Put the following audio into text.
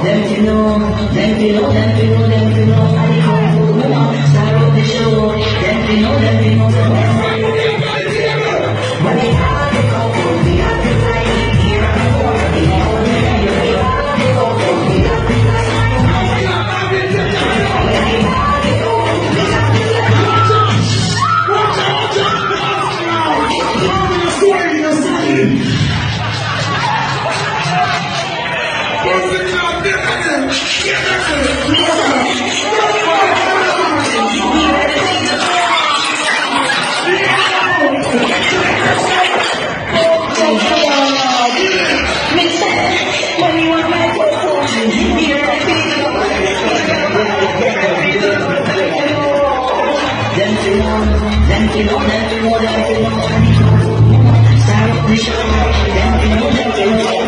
them to know, them to know, them to know, them to know, I come for more, start up the show, them to know, them to know, them to know. But they have to go for the appetite, here I go, they all the way, they have to go for the appetite. Them to know, them to know, them to know, them to know. Start up the show, them to know, them to know.